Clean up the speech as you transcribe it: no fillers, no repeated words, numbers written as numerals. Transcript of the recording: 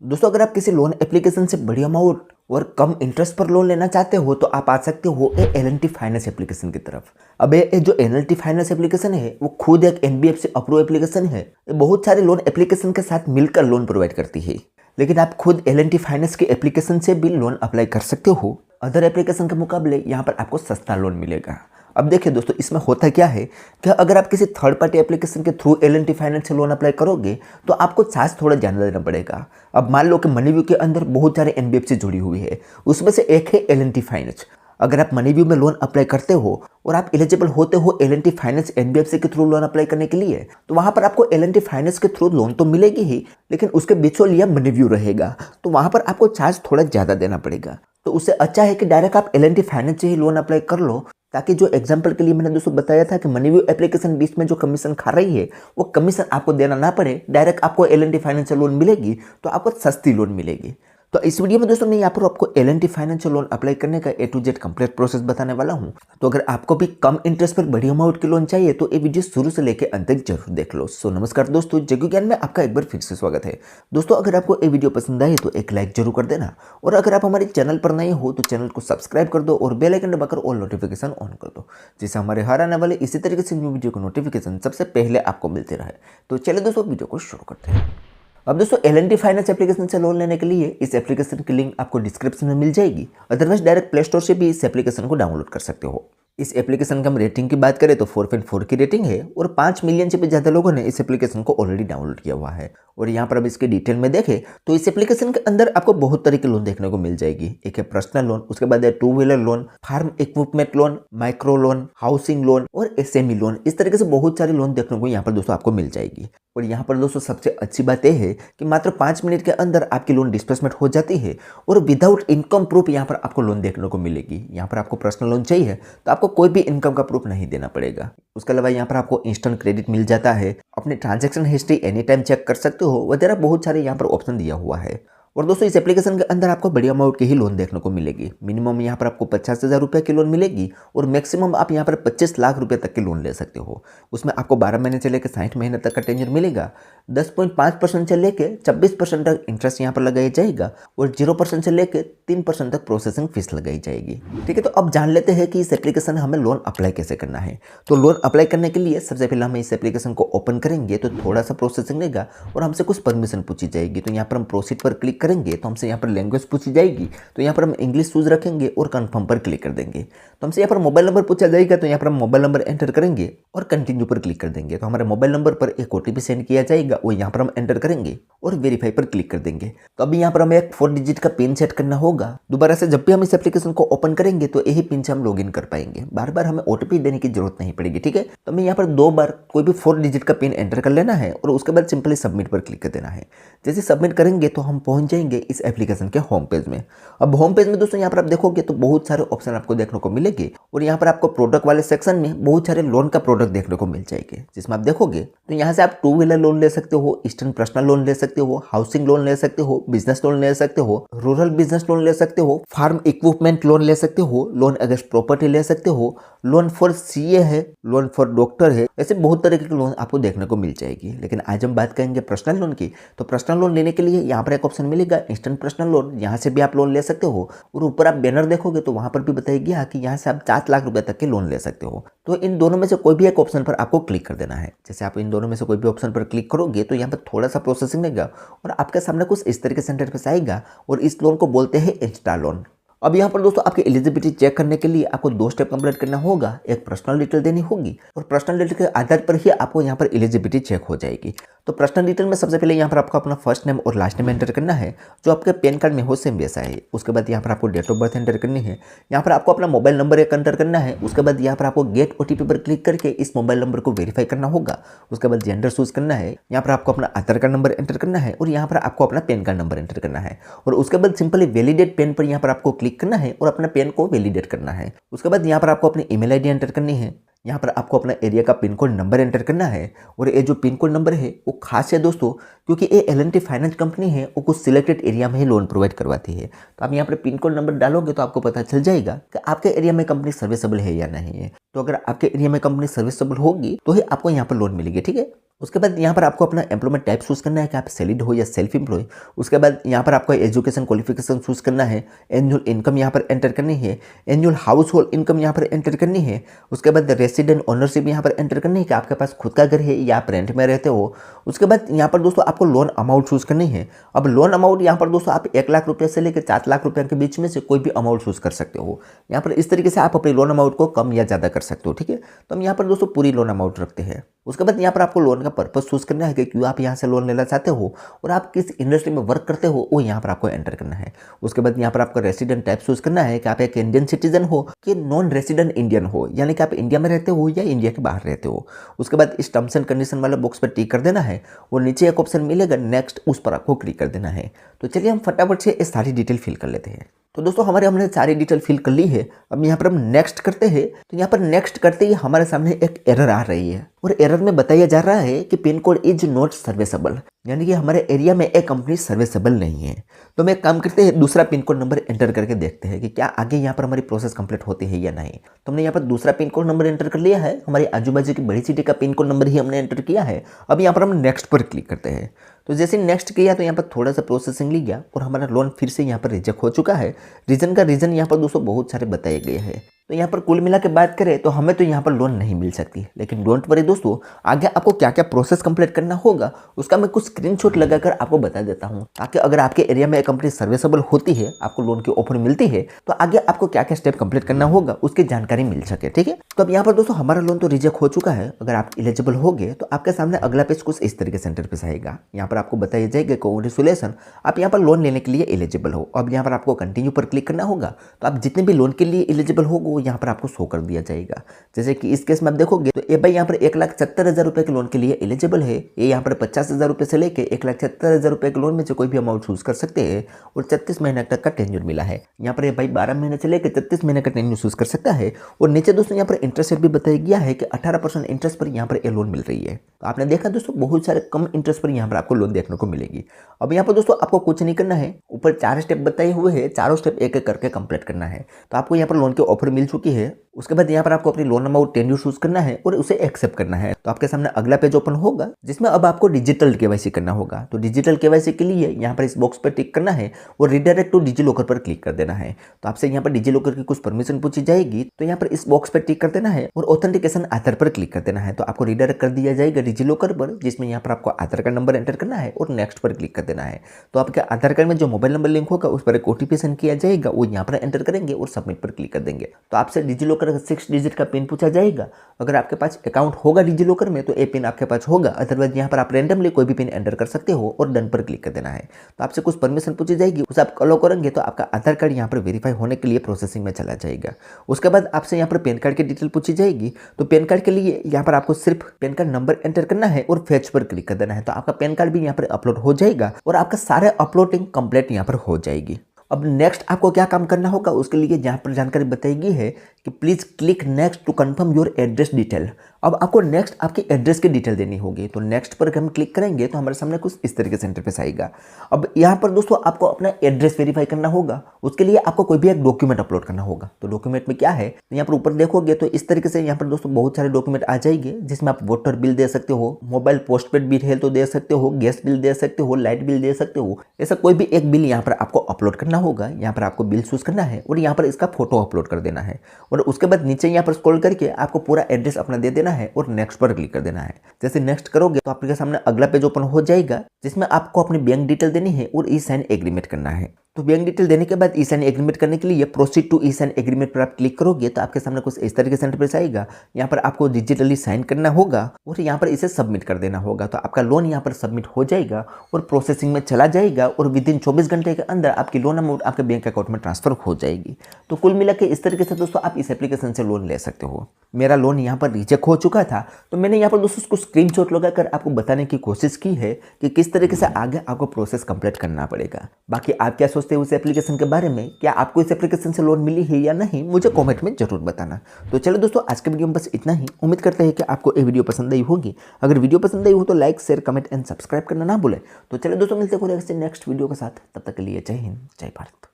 दोस्तों अगर आप किसी लोन एप्लीकेशन से बड़ी अमाउंट और कम इंटरेस्ट पर लोन लेना चाहते हो तो आप आ सकते हो एल&टी फाइनेंस एप्लीकेशन की तरफ। अब ये जो एल&टी फाइनेंस एप्लीकेशन है वो खुद एक एनबीएफसी अप्रूव एप्लीकेशन है। ये बहुत सारे लोन एप्लीकेशन के साथ मिलकर लोन प्रोवाइड करती है, लेकिन आप खुद एल&टी फाइनेंस की एप्लीकेशन से भी लोन अप्लाई कर सकते हो। अदर एप्लीकेशन के मुकाबले यहाँ पर आपको सस्ता लोन मिलेगा। अब देखिए दोस्तों, इसमें होता क्या है कि अगर आप किसी थर्ड पार्टी एप्लीकेशन के थ्रू एल&टी फाइनेंस से लोन अप्लाई करोगे तो आपको चार्ज थोड़ा ज़्यादा देना पड़ेगा। अब मान लो कि मनीव्यू के अंदर बहुत सारे एनबीएफसी जुड़ी हुई है, उसमें से एक है एल&टी फाइनेंस। अगर आप मनीव्यू में लोन अप्लाई करते हो और आप एलिजिबल होते हो एल&टी फाइनेंस एनबीएफसी के थ्रू लोन अप्लाई करने के लिए, तो वहां पर आपको एल&टी फाइनेंस के थ्रू लोन तो मिलेगी ही, लेकिन उसके बिचौलिया मनीव्यू रहेगा, तो वहां पर आपको चार्ज थोड़ा ज़्यादा देना पड़ेगा। तो उससे अच्छा है कि डायरेक्ट आप एल&टी फाइनेंस से ही लोन अप्लाई कर लो, ताकि जो एग्जाम्पल के लिए मैंने दोस्तों बताया था कि मनीव्यू एप्लीकेशन बीच में जो कमीशन खा रही है वो कमीशन आपको देना ना पड़े, डायरेक्ट आपको एल&टी फाइनेंस से लोन मिलेगी, तो आपको सस्ती लोन मिलेगी। तो इस वीडियो में दोस्तों मैं यहाँ पर आपको एल&टी फाइनेंस लोन अप्लाई करने का ए टू जेड कंप्लीट प्रोसेस बताने वाला हूँ। तो अगर आपको भी कम इंटरेस्ट पर बड़ी अमाउंट की लोन चाहिए तो ये वीडियो शुरू से लेकर अंत तक जरूर देख लो। सो नमस्कार दोस्तों, जग्गू ज्ञान में आपका एक बार फिर से स्वागत है। दोस्तों अगर आपको ये वीडियो पसंद आए तो एक लाइक जरूर कर देना, और अगर आप हमारे चैनल पर नए हो तो चैनल को सब्सक्राइब कर दो और बेल आइकन दबाकर ऑल नोटिफिकेशन ऑन कर दो, जिससे हमारे हर आने वाले इसी तरीके से न्यू वीडियो का नोटिफिकेशन सबसे पहले आपको मिलते रहे। तो चलिए दोस्तों वीडियो को शुरू करते हैं। अब दोस्तों एल&टी फाइनेंस एप्लीकेशन से लोन लेने के लिए इस एप्लीकेशन की लिंक आपको डिस्क्रिप्शन में मिल जाएगी, अदरवाइज डायरेक्ट प्ले स्टोर से भी इस एप्लीकेशन को डाउनलोड कर सकते हो। इस एप्लीकेशन की हम रेटिंग की बात करें तो 4.4 की रेटिंग है और 5 मिलियन से भी ज़्यादा लोगों ने इस एप्लीकेशन को ऑलरेडी डाउनलोड किया हुआ है। और यहाँ पर अब इसके डिटेल में देखें तो इस एप्लीकेशन के अंदर आपको बहुत तरह के लोन देखने को मिल जाएगी। एक है पर्सनल लोन, उसके बाद है 2 wheeler loan, farm equipment loan, micro loan, housing loan और एसएमई लोन। इस तरीके से बहुत सारे लोन देखने को यहाँ पर दोस्तों आपको मिल जाएगी। और यहाँ पर दोस्तों सबसे अच्छी बात यह है कि मात्र 5 मिनट के अंदर आपकी लोन डिस्बर्समेंट हो जाती है और विदाउट इनकम प्रूफ यहाँ पर आपको लोन देखने को मिलेगी। यहाँ पर आपको पर्सनल लोन चाहिए तो आपको कोई भी इनकम का प्रूफ नहीं देना पड़ेगा। उसके अलावा यहाँ पर आपको इंस्टेंट क्रेडिट मिल जाता है, अपने transaction history any time check कर सकते हो वगैरह बहुत सारे यहाँ पर ऑप्शन दिया हुआ है। और दोस्तों इस एप्लीकेशन के अंदर आपको बड़ी अमाउंट की ही लोन देखने को मिलेगी। मिनिमम यहाँ पर आपको 50,000 रुपये की लोन मिलेगी और मैक्सिमम आप यहाँ पर 25 लाख रुपए तक की लोन ले सकते हो। उसमें आपको 12 महीने से लेकर 60 महीने तक का टेन्योर मिलेगा। 10.5% से लेकर 26% तक इंटरेस्ट यहाँ पर लगाया जाएगा और 0% से लेकर 3% तक प्रोसेसिंग फीस लगाई जाएगी। ठीक है, तो अब जान लेते हैं कि इस एप्लीकेशन हमें लोन अप्लाई कैसे करना है। तो लोन अप्लाई करने के लिए सबसे पहले हम इस एप्लीकेशन को ओपन करेंगे तो थोड़ा सा प्रोसेसिंग लेगा और हमसे कुछ परमिशन पूछी जाएगी। तो यहाँ पर हम प्रोसीड पर क्लिक करेंगे तो हमसे यहाँ पर लैंग्वेज पूछी जाएगी, तो यहाँ पर हम इंग्लिश चूज रखेंगे और कंफर्म पर क्लिक कर देंगे। तो हमसे यहाँ पर मोबाइल नंबर पूछा जाएगा, तो यहाँ पर हम मोबाइल नंबर एंटर करेंगे और कंटिन्यू पर क्लिक कर देंगे। तो हमारे मोबाइल नंबर पर एक ओटीपी सेंड किया जाएगा, वो यहाँ पर हम एंटर करेंगे और वेरीफाई पर क्लिक कर देंगे। तो अभी यहाँ पर हमें एक 4 डिजिट का पिन सेट करना होगा। दोबारा से जब भी हम इस एप्लीकेशन को ओपन करेंगे तो यही पिन से हम लॉगिन कर पाएंगे, बार बार हमें ओटीपी देने की जरूरत नहीं पड़ेगी। ठीक है, तो हमें यहाँ पर 2 बार कोई भी 4 डिजिट का पिन एंटर कर लेना है और उसके बाद सिंपली सबमिट पर क्लिक कर देना है। जैसे सबमिट करेंगे तो हम पहुंच जाएंगे इस एप्लीकेशन के होम पेज में। अब होम पेज में दोस्तों यहाँ पर आप देखोगे तो बहुत सारे ऑप्शन आपको देखने को मिलेंगे और यहाँ पर आपको प्रोडक्ट वाले सेक्शन में बहुत सारे लोन का प्रोडक्ट देखने को मिल जाएंगे, जिसमें आप देखोगे तो यहाँ से आप 2 व्हीलर लोन ले सकते हो, ईस्टर्न पर्सनल लोन ले सकते हो, हाउसिंग लोन ले सकते हो, बिजनेस लोन ले सकते हो, रूरल बिजनेस लोन ले सकते हो, फार्म इक्विपमेंट लोन ले सकते हो, लोन अगेंस्ट प्रॉपर्टी ले सकते हो, लोन फॉर सीए है, लोन फॉर डॉक्टर है। ऐसे बहुत तरह के लोन आपको देखने को मिल जाएगी। लेकिन आज हम बात करेंगे पर्सनल लोन की। तो पर्सनल लोन लेने के लिए यहाँ पर एक ऑप्शन मिलेगा इंस्टेंट पर्सनल लोन, यहाँ से भी आप लोन ले सकते हो और ऊपर आप बैनर देखोगे तो वहां पर भी बताया गया कि यहाँ से आप 7 लाख रुपए तक के लोन ले सकते हो। तो इन दोनों में से कोई भी एक ऑप्शन पर आपको क्लिक कर देना है। जैसे आप इन दोनों में से कोई भी ऑप्शन पर क्लिक करोगे तो यहाँ पर थोड़ा सा प्रोसेसिंग लेगा और आपके सामने कुछ इस तरीके से इंटरफेस आएगा और इस लोन को बोलते हैं इंस्टा लोन। अब यहाँ पर दोस्तों आपकी एलिजिबिलिटी चेक करने के लिए आपको 2 स्टेप कंप्लीट करना होगा। एक पर्सनल डिटेल देनी होगी और पर्सनल डिटेल के आधार पर ही आपको यहाँ पर एलिजिबिलिटी चेक हो जाएगी। तो पर्सनल डिटेल में सबसे पहले यहाँ पर आपको अपना फर्स्ट नेम और लास्ट नेम एंटर करना है, जो आपके पैन कार्ड में हो सेम वैसा है। उसके बाद यहाँ पर आपको डेट ऑफ बर्थ एंटर करनी है। यहाँ पर आपको अपना मोबाइल नंबर एक एंटर करना है। उसके बाद यहाँ पर आपको गेट ओटीपी पर क्लिक करके इस मोबाइल नंबर को वेरीफाई करना होगा। उसके बाद जेंडर चूज करना है। यहाँ पर आपको अपना आधार कार्ड नंबर एंटर करना है और यहाँ पर आपको अपना पैन कार्ड नंबर एंटर करना है। और उसके बाद सिंपली वैलिडेट पेन पर यहाँ पर आपको क्लिक करना है और अपना पेन को वैलिडेट करना है। उसके बाद यहाँ पर आपको अपनी ईमेल आईडी एंटर करनी है। यहाँ पर आपको अपना एरिया का पिन कोड नंबर एंटर करना है और ये जो पिन कोड नंबर है वो खास है दोस्तों, क्योंकि ये एल&टी फाइनेंस कंपनी है, वो कुछ सिलेक्टेड एरिया में ही लोन प्रोवाइड करवाती है। तो आप यहाँ पर पिन कोड नंबर डालोगे तो आपको पता चल जाएगा कि आपके एरिया में कंपनी सर्विसेबल है या नहीं है। तो अगर आपके एरिया में कंपनी सर्विसेबल होगी तो ही आपको यहाँ पर लोन मिलेगी। ठीक है, उसके बाद यहाँ पर आपको अपना एम्प्लॉयमेंट टाइप चूज करना है कि आप सैलरीड हो या सेल्फ एम्प्लॉय। उसके बाद यहाँ पर आपको एजुकेशन क्वालिफिकेशन चूज करना है, एनुअल इनकम यहाँ पर एंटर करनी है, एनुअल हाउस होल्ड इनकम यहाँ पर एंटर करनी है। उसके बाद रेसिडेंट ओनरशिप यहाँ पर एंटर करनी है कि आपके पास खुद का घर है या आप रेंट में रहते हो। उसके बाद यहाँ पर दोस्तों आपको लोन अमाउंट चूज करनी है। अब लोन अमाउंट यहाँ पर दोस्तों आप 1 लाख रुपये से लेकर 7 लाख रुपये के बीच में से कोई भी अमाउंट चूज कर सकते हो। यहाँ पर इस तरीके से आप अपने लोन अमाउंट को कम या ज़्यादा कर सकते हो, ठीक है। तो हम यहाँ पर दोस्तों पूरी लोन अमाउंट रखते हैं। उसके बाद यहाँ पर आपको लोन का पर्पस चूज करना है कि क्यों आप यहाँ से लोन लेना चाहते हो और आप किस इंडस्ट्री में वर्क करते हो वो यहाँ पर आपको एंटर करना है। उसके बाद यहाँ पर आपको रेसिडेंट टाइप चूज करना है कि आप एक इंडियन सिटीजन हो कि नॉन रेसिडेंट इंडियन हो, यानी कि आप इंडिया में रहते हो या इंडिया के बाहर रहते हो। उसके बाद इस टर्म्स एंड कंडीशन वाले बॉक्स पर टिक कर देना है और नीचे एक ऑप्शन मिलेगा नेक्स्ट, उस पर आपको क्लिक कर देना है। तो चलिए हम फटाफट से ये सारी डिटेल फिल कर लेते हैं। तो दोस्तों हमने सारी डिटेल फिल कर ली है। अब यहाँ पर हम नेक्स्ट करते हैं। तो यहाँ पर नेक्स्ट करते ही हमारे सामने एक एरर आ रही है और एरर में बताया जा रहा है कि pin code is not serviceable, यानी कि हमारे एरिया में एक कंपनी सर्विसेबल नहीं है। तो मैं एक काम करते हैं, दूसरा पिन कोड नंबर एंटर करके देखते हैं कि क्या आगे यहाँ पर हमारी प्रोसेस कंप्लीट होती है या नहीं। तो हमने यहाँ पर दूसरा पिन कोड नंबर एंटर कर लिया है, हमारी आजू बाजू की बड़ी सिटी का पिन कोड नंबर ही हमने एंटर किया है। अब यहाँ पर हम नेक्स्ट पर क्लिक करते हैं। तो जैसे नेक्स्ट किया तो यहाँ पर थोड़ा सा प्रोसेसिंग लिया और हमारा लोन फिर से यहाँ पर रिजेक्ट हो चुका है। रीज़न यहाँ पर दोस्तों बहुत सारे बताए गए हैं। तो यहाँ पर कुल मिला के बात करें तो हमें तो यहाँ पर लोन नहीं मिल सकती, लेकिन डोंट वरी दोस्तों, आगे आपको क्या क्या प्रोसेस कंप्लीट करना होगा उसका मैं कुछ स्क्रीनशॉट लगाकर आपको बता देता हूँ, ताकि अगर आपके एरिया में एक कंपनी सर्विसेबल होती है, आपको लोन की ऑफर मिलती है, तो आगे आपको क्या क्या स्टेप कंप्लीट करना होगा उसकी जानकारी मिल सके, ठीक है। तो अब यहाँ पर दोस्तों हमारा लोन तो रिजेक्ट हो चुका है। अगर आप एलिजिबल हो गए तो आपके सामने अगला पेज कुछ इस तरीके से इंटरफेस आएगा। यहाँ पर आपको बताया जाएगा कांग्रेचुलेसन, आप यहाँ पर लोन लेने के लिए एलिजिबल हो। अब यहाँ पर आपको कंटिन्यू पर क्लिक करना होगा। तो आप जितने भी लोन के लिए एलिजिबल हो वो यहाँ पर आपको शो कर दिया जाएगा। जैसे कि इस केस में आप देखोगे तो ये भाई यहाँ पर 1,70,000 रुपए के लोन के लिए एलिजिबल है। ये यहाँ पर 50,000 रुपए से लेके 1,70,000 रुपए के लोन में से कोई भी अमाउंट चूज कर सकते हैं और 36 महीने तक का टेन्योर मिला है। यहाँ पर ये भाई 12 महीने से लेकर 36 महीने का टेन्योर चूज कर सकता है। और नीचे दोस्तों यहाँ पर इंटरेस्ट रेट भी बताया गया है कि 18% इंटरेस्ट पर यहाँ पर ये लोन मिल रही है। तो आपने देखा दोस्तों बहुत सारे कम इंटरेस्ट पर यहाँ पर आपको लोन देखने को मिलेगी। अब यहाँ पर दोस्तों आपको कुछ नहीं करना है, ऊपर 4 स्टेप बताए हुए हैं, चारों स्टेप एक एक करके कंप्लीट करना है। तो आपको यहाँ पर लोन की ऑफर मिल चुकी है। उसके बाद यहाँ पर आपको अपनी लोन अमाउंट टेन्योर चूज करना है और उसे एक्सेप्ट करना है। तो आपके सामने अगला पेज ओपन होगा जिसमें अब आपको डिजिटल केवाईसी करना होगा। तो डिजिटल केवाईसी के लिए यहाँ पर इस बॉक्स पर टिक करना है और रिडायरेक्ट टू डिजी लॉकर पर क्लिक कर देना है। तो आपसे यहाँ पर डिजी लॉकर की कुछ परमिशन पूछी जाएगी, तो यहाँ पर इस बॉक्स पर टिक कर देना है और ऑथेंटिकेशन आधार पर क्लिक कर देना है। तो आपको रिडायरेक्ट कर दिया जाएगा डिजी लॉकर पर, जिसमें यहाँ पर आपको आधार कार्ड नंबर एंटर करना है और नेक्स्ट पर क्लिक कर देना है। तो आपके आधार कार्ड में जो मोबाइल नंबर लिंक होगा उस पर एक ओटीपी सेंड किया जाएगा, वो यहाँ पर एंटर करेंगे और सबमिट पर क्लिक कर देंगे। तो आपसे डिजी लॉकर 6 डिजिट का पिन पूछा जाएगा। अगर आपके पास अकाउंट होगा डिजी लॉकर में तो ये पिन आपके पास होगा, अदरवाइज यहाँ पर आप रैंडमली कोई भी पिन एंटर कर सकते हो और डन पर क्लिक कर देना है। तो आपसे कुछ परमिशन पूछी जाएगी, उसे आप अलो करेंगे तो आपका आधार कार्ड यहाँ पर वेरीफाई होने के लिए प्रोसेसिंग में चला जाएगा। उसके बाद आपसे यहाँ पर पैन कार्ड की डिटेल पूछी जाएगी। तो पैन कार्ड के लिए यहाँ पर आपको सिर्फ पैन कार्ड नंबर एंटर करना है और फेच पर क्लिक कर देना है। तो आपका पैन कार्ड भी यहाँ पर अपलोड हो जाएगा और आपका सारे अपलोडिंग कंप्लीट यहाँ पर हो जाएगी। अब नेक्स्ट आपको क्या काम करना होगा उसके लिए यहाँ पर जानकारी बताई गई है कि please click next to confirm your address detail. अब आपको नेक्स्ट आपकी एड्रेस की डिटेल देनी होगी। तो नेक्स्ट पर हम क्लिक करेंगे तो हमारे सामने कुछ इस तरीके से इंटरफेस आएगा। अब यहाँ पर दोस्तों आपको अपना एड्रेस वेरीफाई करना होगा। उसके लिए आपको कोई भी एक डॉक्यूमेंट अपलोड करना होगा। तो डॉक्यूमेंट में क्या है, तो यहाँ पर ऊपर देखोगे तो इस तरीके से यहाँ पर दोस्तों बहुत सारे डॉक्यूमेंट आ जाएंगे, जिसमें आप वोटर बिल दे सकते हो, मोबाइल पोस्टपेड बिल है तो दे सकते हो, गैस बिल दे सकते हो, लाइट बिल दे सकते हो। ऐसा कोई भी एक बिल यहाँ पर आपको अपलोड करना होगा। यहाँ पर आपको बिल चूज करना है और यहाँ पर इसका फोटो अपलोड कर देना है और उसके बाद नीचे यहाँ पर स्क्रॉल करके आपको पूरा एड्रेस अपना दे देना है और नेक्स्ट पर क्लिक कर देना है। जैसे नेक्स्ट करोगे तो आपके सामने अगला पेज ओपन हो जाएगा, जिसमें आपको अपनी बैंक डिटेल देनी है और ई साइन एग्रीमेंट करना है। तो बैंक डिटेल देने के बाद ई साइन एग्रीमेंट करने के लिए proceed to e sign agreement पर आप क्लिक करोगे तो आपके सामने कुछ इस तरीके से इंटरफेस आएगा। यहाँ पर आपको डिजिटली साइन करना होगा और यहाँ पर इसे सबमिट कर देना होगा। तो आपका लोन यहाँ पर सबमिट हो जाएगा और प्रोसेसिंग में चला जाएगा और विद इन 24 घंटे के अंदर आपकी लोन अमाउंट आपके बैंक अकाउंट में ट्रांसफर हो जाएगी। तो कुल मिला के इस तरीके से दोस्तों आप इस एप्लीकेशन से लोन ले सकते हो। मेरा लोन यहाँ पर रिजेक्ट हो चुका था, तो मैंने यहाँ पर दोस्तों उसको स्क्रीनशॉट लगाकर आपको बताने की कोशिश की है कि किस तरीके से आगे आपको प्रोसेस कंप्लीट करना पड़ेगा। बाकी आप क्या सोचते हो उस एप्लीकेशन के बारे में, क्या आपको इस एप्लीकेशन से लोन मिली है या नहीं, मुझे कमेंट में जरूर बताना। तो चलो दोस्तों आज के वीडियो में बस इतना ही। उम्मीद करते हैं कि आपको ये वीडियो पसंद आई होगी। अगर वीडियो पसंद आई हो तो like share comment and subscribe करना ना भूलें। तो चलो दोस्तों मिलते हैं नेक्स्ट वीडियो के साथ, तब तक के लिए जय हिंद जय भारत।